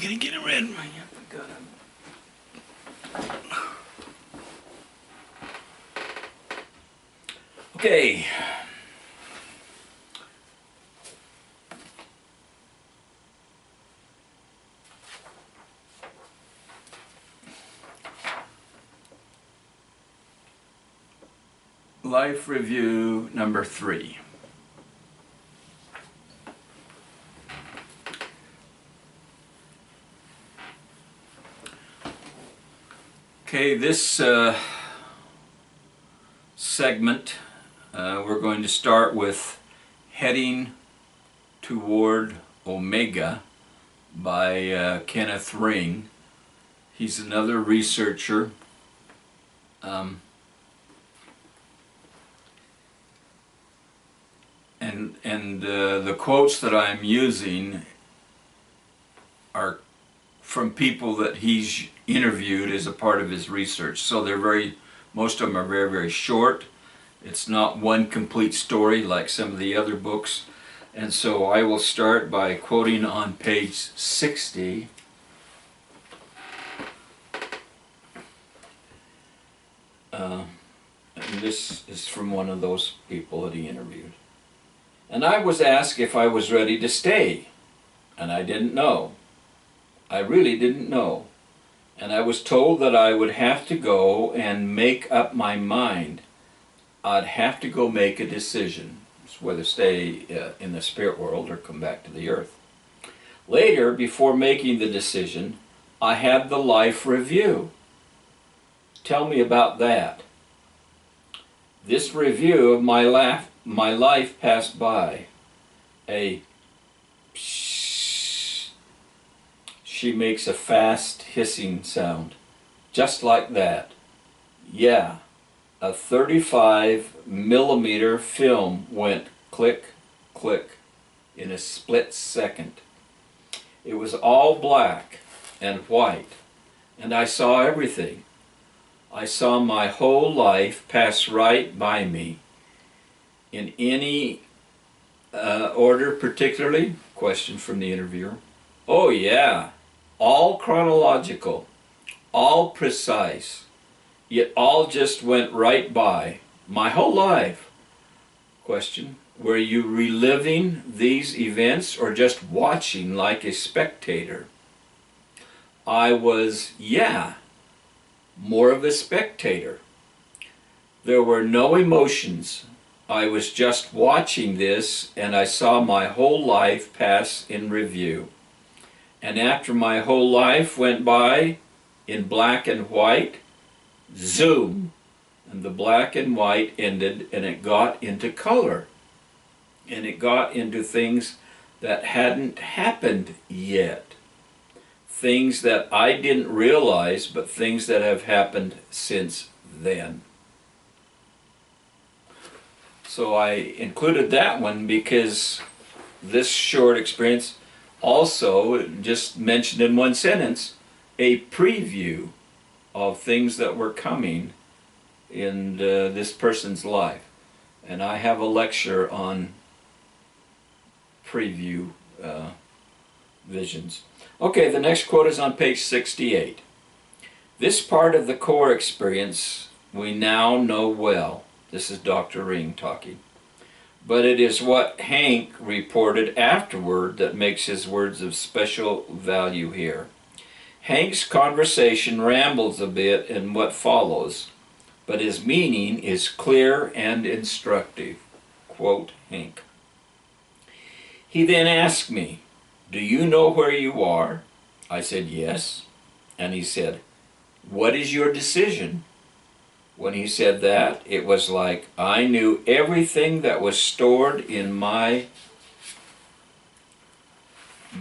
gonna get it red. Okay. Life review number 3. Okay, this segment we're going to start with Heading Toward Omega by Kenneth Ring. He's another researcher. The quotes that I'm using are from people that he's interviewed as a part of his research. So they're most of them are very, very short. It's not one complete story like some of the other books. And so I will start by quoting on page 60. And this is from one of those people that he interviewed. And I was asked if I was ready to stay, and I didn't know. I really didn't know. And I was told that I would have to go and make up my mind. I'd have to go make a decision, whether stay in the spirit world or come back to the earth. Later, before making the decision, I had the life review. Tell me about that. This review of my life passed by. A psh. She makes a fast hissing sound, just like that. Yeah, a 35mm film went click, click in a split second. It was all black and white, and I saw everything. I saw my whole life pass right by me. In any order particularly? Question from the interviewer. Oh yeah, all chronological, all precise. It all just went right by. My whole life. Question. Were you reliving these events or just watching like a spectator? I was, yeah, more of a spectator. There were no emotions. I was just watching this, and I saw my whole life pass in review. And after my whole life went by in black and white, zoom, and the black and white ended, and it got into color. And it got into things that hadn't happened yet. Things that I didn't realize, but things that have happened since then. So I included that one because this short experience also, just mentioned in one sentence, a preview of things that were coming in this person's life. And I have a lecture on preview visions. Okay, the next quote is on page 68. This part of the core experience we now know well. This is Dr. Ring talking. But it is what Hank reported afterward that makes his words of special value here. Hank's conversation rambles a bit in what follows, but his meaning is clear and instructive. Quote Hank. He then asked me, "Do you know where you are?" I said, "Yes." And he said, "What is your decision?" When he said that, it was like I knew everything that was stored in my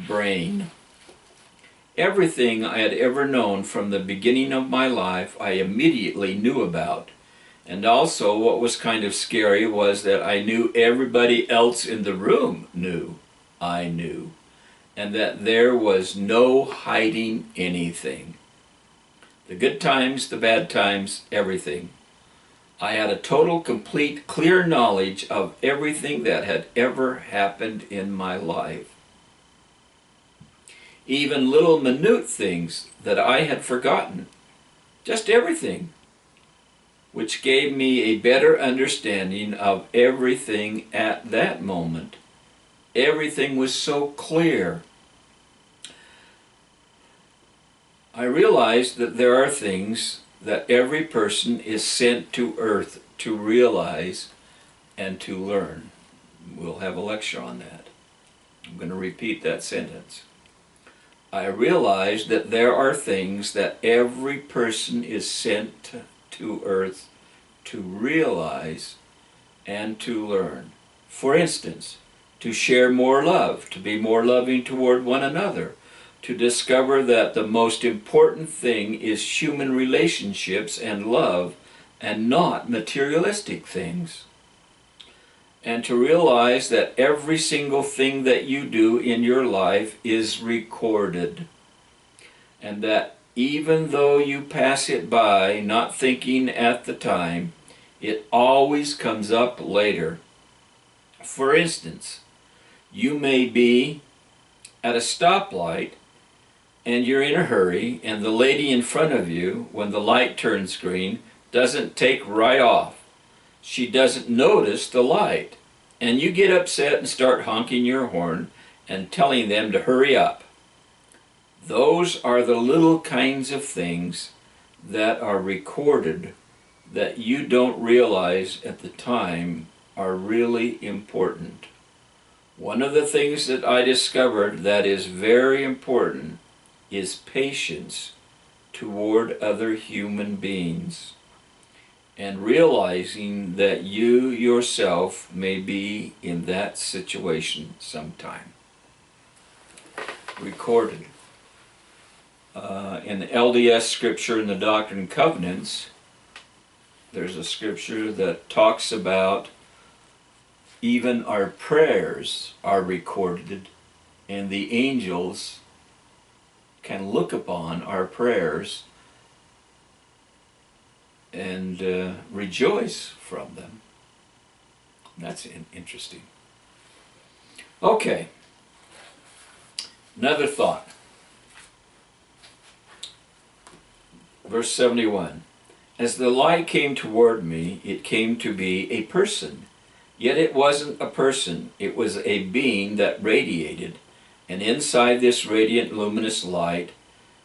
brain. Everything I had ever known from the beginning of my life, I immediately knew about. And also what was kind of scary was that I knew everybody else in the room knew I knew. And that there was no hiding anything. The good times, the bad times, everything. I had a total, complete, clear knowledge of everything that had ever happened in my life. even little minute things that I had forgotten, just everything, which gave me a better understanding of everything at that moment. Everything was so clear. I realized that there are things that every person is sent to earth to realize and to learn. We'll have a lecture on that. I'm going to repeat that sentence. I realized that there are things that every person is sent to earth to realize and to learn. For instance, to share more love, to be more loving toward one another, to discover that the most important thing is human relationships and love and not materialistic things. And to realize that every single thing that you do in your life is recorded. And that even though you pass it by, not thinking at the time, it always comes up later. For instance, you may be at a stoplight and you're in a hurry, and the lady in front of you, when the light turns green, doesn't take right off. She doesn't notice the light. And you get upset and start honking your horn and telling them to hurry up. Those are the little kinds of things that are recorded that you don't realize at the time are really important. One of the things that I discovered that is very important is patience toward other human beings, and realizing that you yourself may be in that situation sometime. Recorded. In the LDS scripture in the Doctrine and Covenants, there's a scripture that talks about even our prayers are recorded, and the angels can look upon our prayers and rejoice from them. That's interesting. Okay, another thought. Verse 71. As the light came toward me, it came to be a person. Yet it wasn't a person, it was a being that radiated. And inside this radiant luminous light,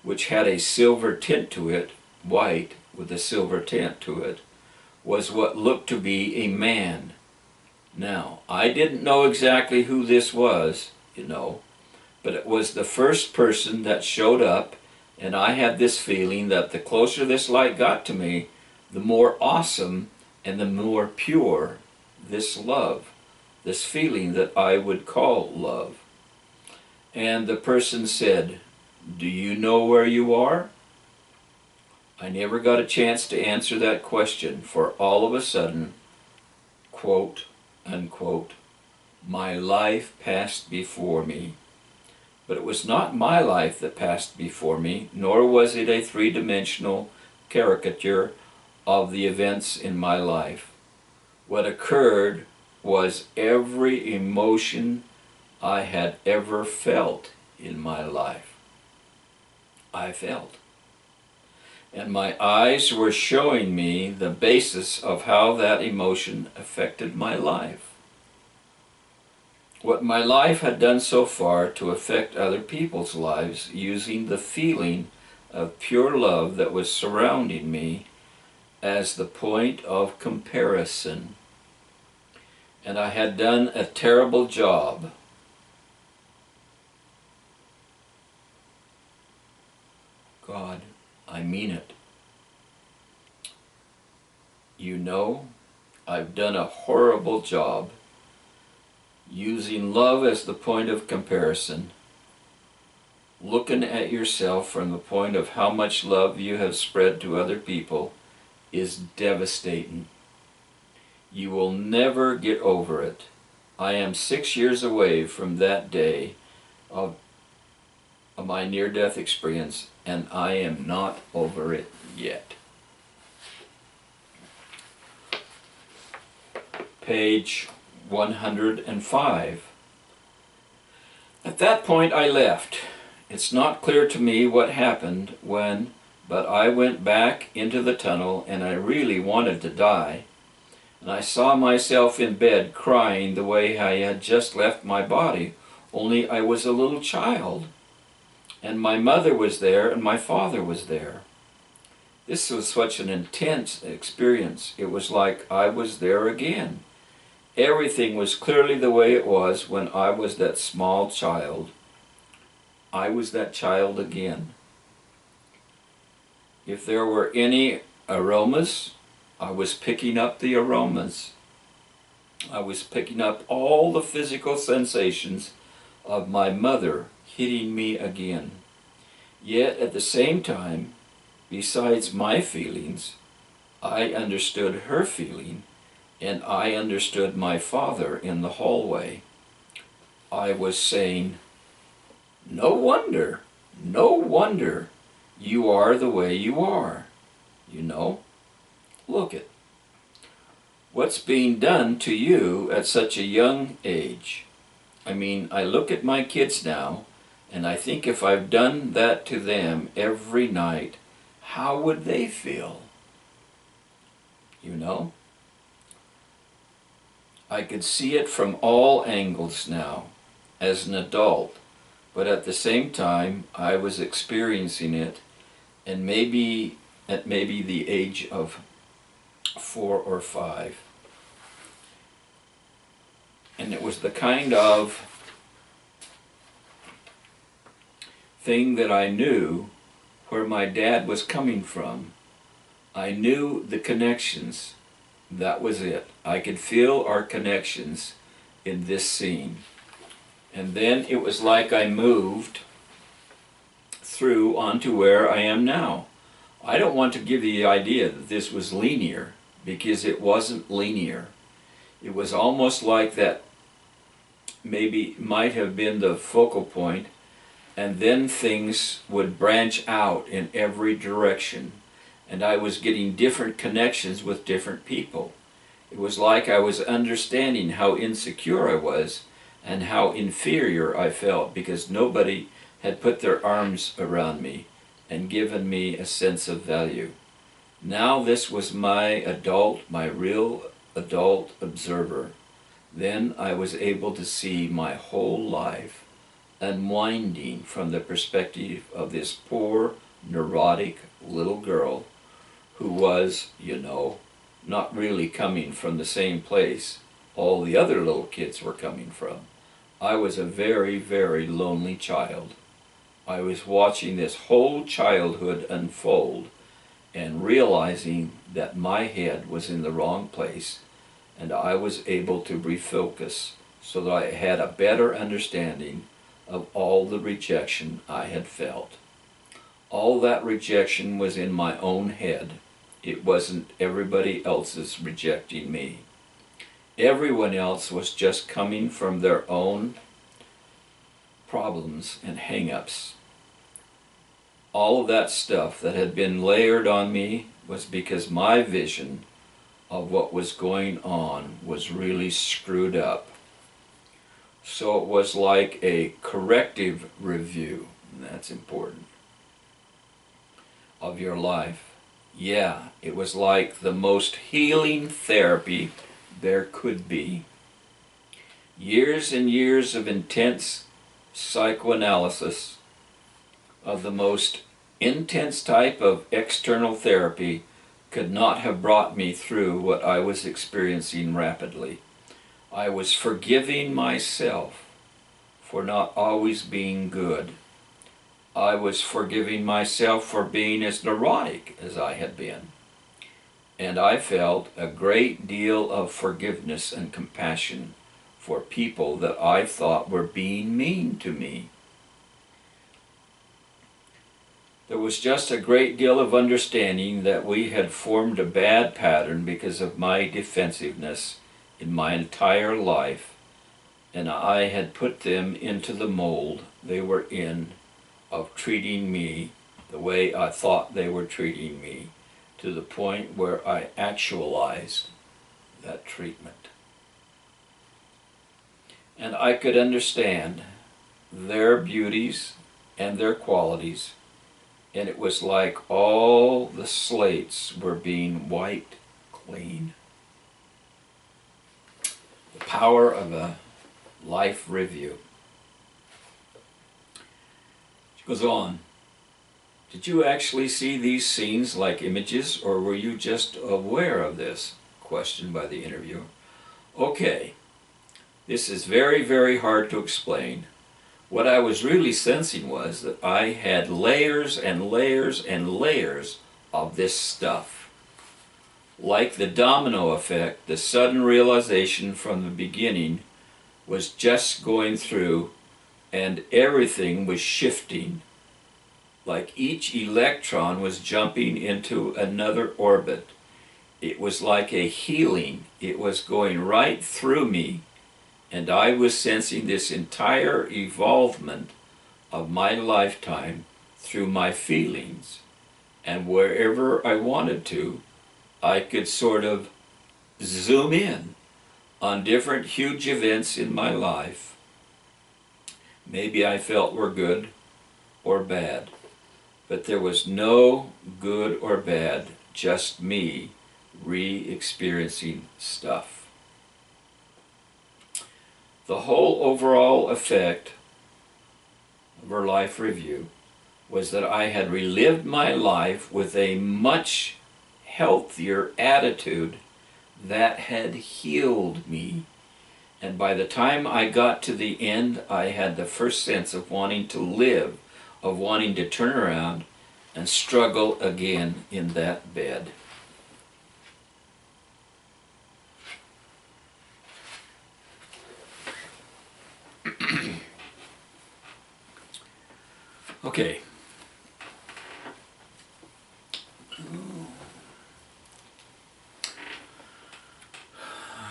which had a silver tint to it, white with a silver tint to it, was what looked to be a man. Now, I didn't know exactly who this was, but it was the first person that showed up, and I had this feeling that the closer this light got to me, the more awesome and the more pure this love, this feeling that I would call love. And the person said, "Do you know where you are?" I never got a chance to answer that question, for all of a sudden, quote, unquote, my life passed before me. But it was not my life that passed before me, nor was it a three-dimensional caricature of the events in my life. What occurred was every emotion I had ever felt in my life. I felt. And my eyes were showing me the basis of how that emotion affected my life. What my life had done so far to affect other people's lives using the feeling of pure love that was surrounding me as the point of comparison. And I had done a terrible job. God, I mean it. I've done a horrible job using love as the point of comparison, looking at yourself from the point of how much love you have spread to other people is devastating. You will never get over it. I am 6 years away from that day of my near-death experience, and I am not over it yet. Page 105. At that point I left, It's not clear to me what happened when, but I went back into the tunnel and I really wanted to die. And I saw myself in bed crying the way I had just left my body, only I was a little child. And my mother was there and my father was there. This was such an intense experience. It was like I was there again. Everything was clearly the way it was when I was that small child. I was that child again. If there were any aromas, I was picking up the aromas. I was picking up all the physical sensations of my mother hitting me again. Yet at the same time, besides my feelings, I understood her feeling, and I understood my father in the hallway. I was saying, no wonder you are the way you are. You know, look at what's being done to you at such a young age. I mean, I look at my kids now, and I think if I've done that to them every night, how would they feel? You know? I could see it from all angles now, as an adult, but at the same time, I was experiencing it, and maybe at the age of 4 or 5. And it was the kind of thing that I knew where my dad was coming from. I knew the connections. That was it. I could feel our connections in this scene. And then it was like I moved through onto where I am now. I don't want to give the idea that this was linear, because it wasn't linear. It was almost like that maybe might have been the focal point, and then things would branch out in every direction, and I was getting different connections with different people. It was like I was understanding how insecure I was and how inferior I felt because nobody had put their arms around me and given me a sense of value. Now this was my real adult observer. Then I was able to see my whole life unwinding from the perspective of this poor, neurotic little girl who was, you know, not really coming from the same place all the other little kids were coming from. I was a very, very lonely child. I was watching this whole childhood unfold and realizing that my head was in the wrong place, and I was able to refocus so that I had a better understanding of all the rejection I had felt. All that rejection was in my own head. It wasn't everybody else's rejecting me. Everyone else was just coming from their own problems and hang-ups. All of that stuff that had been layered on me was because my vision of what was going on was really screwed up. So it was like a corrective review, and that's important, of your life. Yeah, it was like the most healing therapy there could be. Years and years of intense psychoanalysis, of the most intense type of external therapy, could not have brought me through what I was experiencing rapidly. I was forgiving myself for not always being good. I was forgiving myself for being as neurotic as I had been. And I felt a great deal of forgiveness and compassion for people that I thought were being mean to me. There was just a great deal of understanding that we had formed a bad pattern because of my defensiveness in my entire life, and I had put them into the mold they were in of treating me the way I thought they were treating me, to the point where I actualized that treatment. And I could understand their beauties and their qualities, and it was like all the slates were being wiped clean. The power of a life review. She goes on. Did you actually see these scenes like images, or were you just aware of this? Questioned by the interviewer. Okay, this is very, very hard to explain. What I was really sensing was that I had layers and layers and layers of this stuff. Like the domino effect, the sudden realization from the beginning was just going through, and everything was shifting. Like each electron was jumping into another orbit. It was like a healing. It was going right through me, and I was sensing this entire evolvement of my lifetime through my feelings. And wherever I wanted to, I could sort of zoom in on different huge events in my life. Maybe I felt were good or bad. But there was no good or bad, just me re-experiencing stuff. The whole overall effect of her life review was that I had relived my life with a much healthier attitude that had healed me. And by the time I got to the end, I had the first sense of wanting to live, of wanting to turn around and struggle again in that bed. Okay.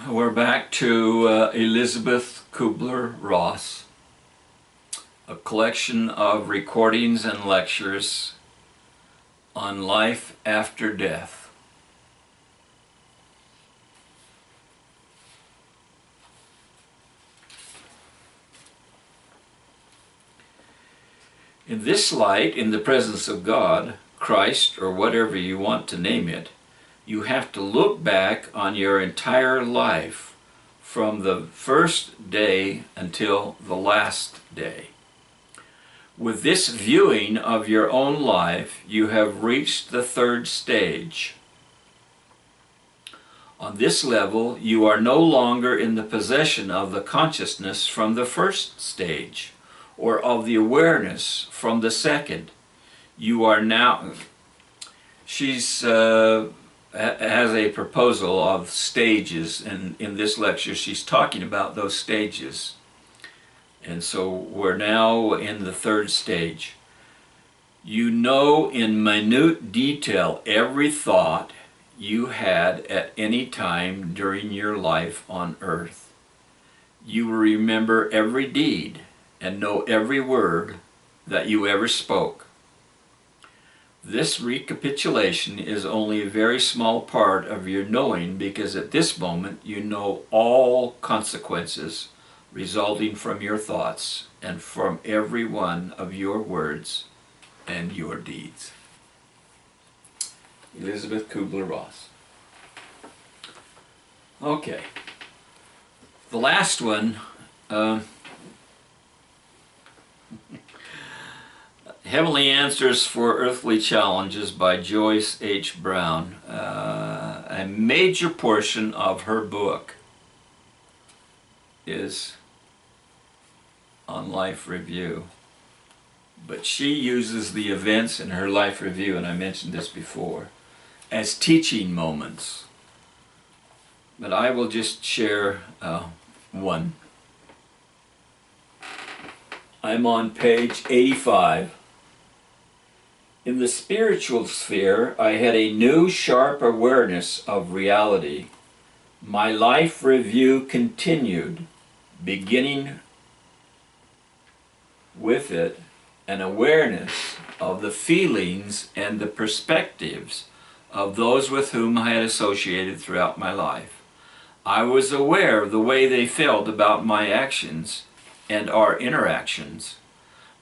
We're back to Elizabeth Kubler-Ross, a collection of recordings and lectures on life after death. In this light, in the presence of God, Christ, or whatever you want to name it, you have to look back on your entire life from the first day until the last day. With this viewing of your own life, you have reached the third stage. On this level, you are no longer in the possession of the consciousness from the first stage, or of the awareness from the second. You are now... She's has a proposal of stages, and in this lecture she's talking about those stages. And so we're now in the third stage. You know in minute detail every thought you had at any time during your life on earth. You will remember every deed and know every word that you ever spoke. This recapitulation is only a very small part of your knowing, because at this moment you know all consequences resulting from your thoughts and from every one of your words and your deeds. Elizabeth Kubler-Ross. Okay. The last one, Heavenly Answers for Earthly Challenges by Joyce H. Brown. A major portion of her book is on life review. But she uses the events in her life review, and I mentioned this before, as teaching moments. But I will just share one. I'm on page 85. In the spiritual sphere, I had a new, sharp awareness of reality. My life review continued, beginning with it an awareness of the feelings and the perspectives of those with whom I had associated throughout my life. I was aware of the way they felt about my actions and our interactions.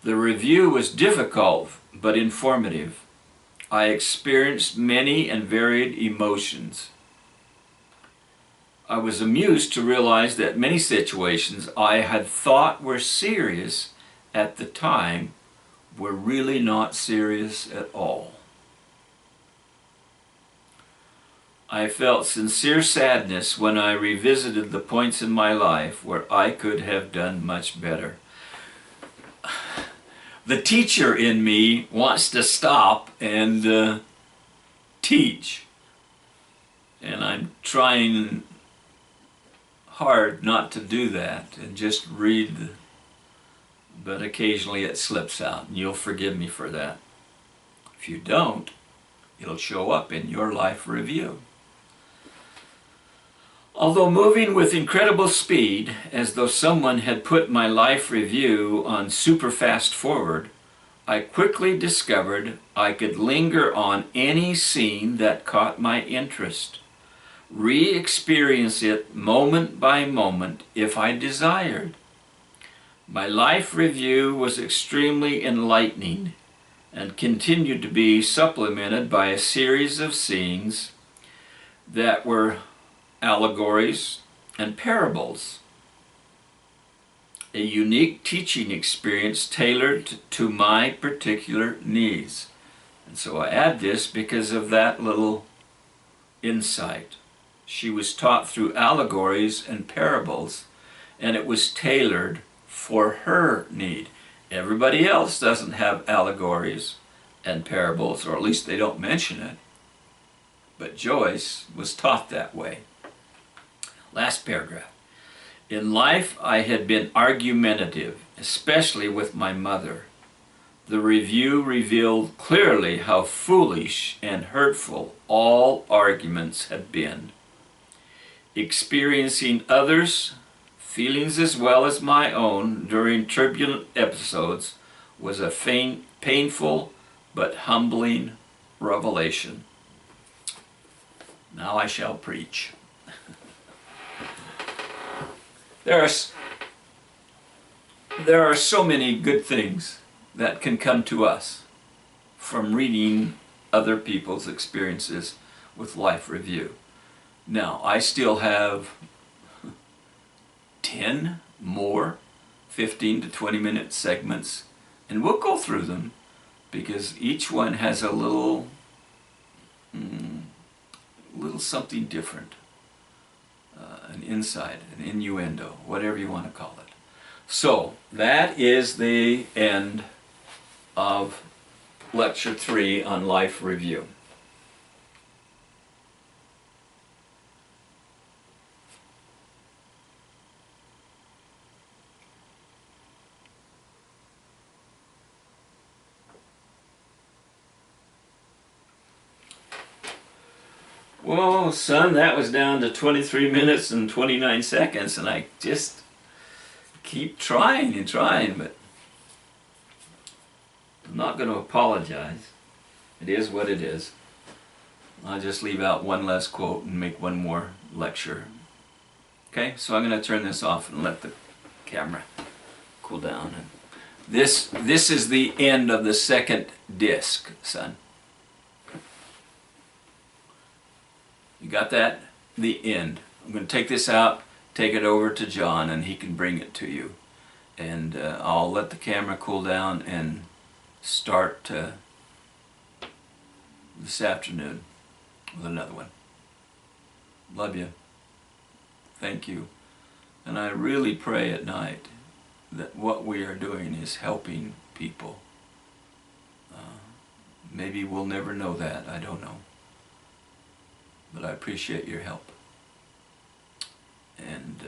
The review was difficult but informative. I experienced many and varied emotions. I was amused to realize that many situations I had thought were serious at the time were really not serious at all. I felt sincere sadness when I revisited the points in my life where I could have done much better. The teacher in me wants to stop and teach, and I'm trying hard not to do that and just read, but occasionally it slips out, and you'll forgive me for that. If you don't, it'll show up in your life review. Although moving with incredible speed, as though someone had put my life review on super fast forward, I quickly discovered I could linger on any scene that caught my interest, re-experience it moment by moment if I desired. My life review was extremely enlightening and continued to be supplemented by a series of scenes that were allegories and parables. A unique teaching experience tailored to my particular needs. And so I add this because of that little insight. She was taught through allegories and parables, and it was tailored for her need. Everybody else doesn't have allegories and parables, or at least they don't mention it. But Joyce was taught that way. Last paragraph. In life, I had been argumentative, especially with my mother. The review revealed clearly how foolish and hurtful all arguments had been. Experiencing others' feelings as well as my own during turbulent episodes was a painful but humbling revelation. Now I shall preach. There are so many good things that can come to us from reading other people's experiences with life review. Now, I still have 10 more 15 to 20 minute segments, and we'll go through them because each one has a little something different. An insight, an innuendo, whatever you want to call it. So, that is the end of Lecture 3 on Life Review. Whoa, son, that was down to 23 minutes and 29 seconds, and I just keep trying and trying, but I'm not going to apologize. It is what it is. I'll just leave out one less quote and make one more lecture. Okay, so I'm going to turn this off and let the camera cool down. And this is the end of the second disc, son. You got that? The end. I'm going to take this out, take it over to John, and he can bring it to you. And I'll let the camera cool down and start this afternoon with another one. Love you. Thank you. And I really pray at night that what we are doing is helping people. Maybe we'll never know that. I don't know. But I appreciate your help. And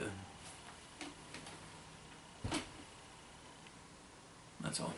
that's all.